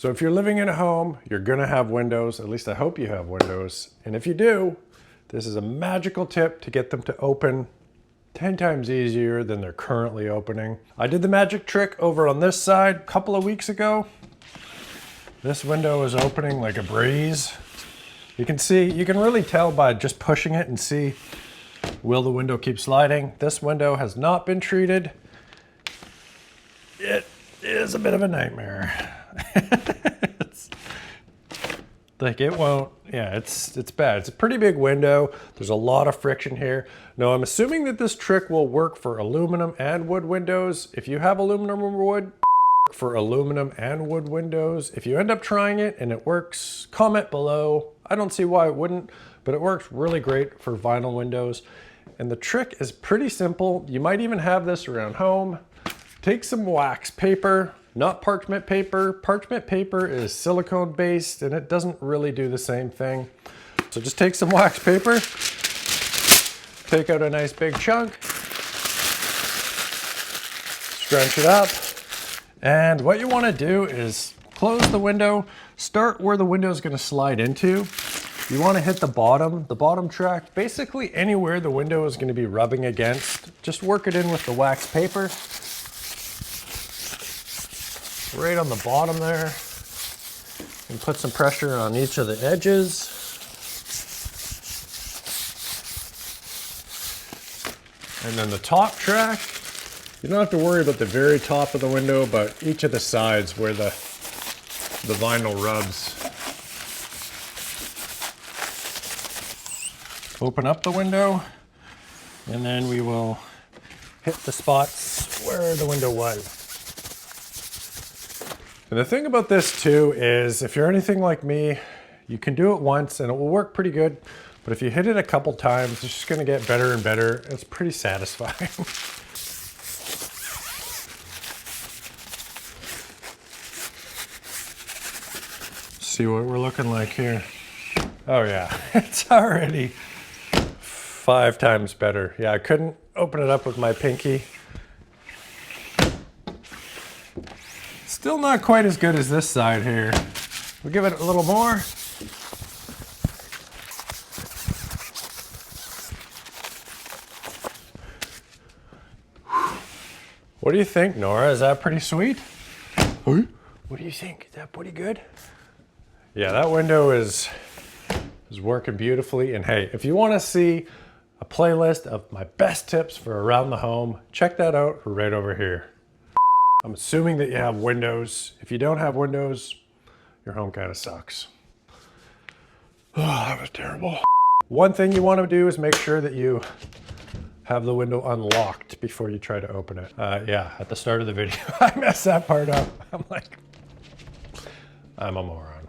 So if you're living in a home, you're gonna have windows. At least I hope you have windows. And if you do, this is a magical tip to get them to open 10 times easier than they're currently opening. I did the magic trick over on this side a couple of weeks ago. This window is opening like a breeze. You can see, you can really tell by just pushing it and see, will the window keep sliding? This window has not been treated. It is a bit of a nightmare. Like it won't, yeah, it's bad. It's a pretty big window. There's a lot of friction here. Now I'm assuming that this trick will work for aluminum and wood windows. If you have aluminum or wood, for aluminum and wood windows. If you end up trying it and it works, comment below. I don't see why it wouldn't, but it works really great for vinyl windows. And the trick is pretty simple. You might even have this around home. Take some wax paper, not parchment paper. Parchment paper is silicone based and it doesn't really do the same thing. So just take some wax paper, take out a nice big chunk, scrunch it up. And what you want to do is close the window, start where the window is going to slide into. You want to hit the bottom track, basically anywhere the window is going to be rubbing against. Just work it in with the wax paper. Right on the bottom there. And put some pressure on each of the edges. And then the top track. You don't have to worry about the very top of the window, but each of the sides where the vinyl rubs. Open up the window, and then we will hit the spots where the window was. And the thing about this too is if you're anything like me, you can do it once and it will work pretty good. But if you hit it a couple times, it's just gonna get better and better. It's pretty satisfying. See what we're looking like here. Oh yeah, it's already 5 times better. Yeah, I couldn't open it up with my pinky. Still not quite as good as this side here. We'll give it a little more. What do you think, Nora? Is that pretty sweet? What do you think? Is that pretty good? Yeah, that window is working beautifully. And hey, if you want to see a playlist of my best tips for around the home, check that out right over here. I'm assuming that you have windows. If you don't have windows, your home kind of sucks. Oh, that was terrible. One thing you want to do is make sure that you have the window unlocked before you try to open it. Yeah, at the start of the video, I messed that part up. I'm a moron.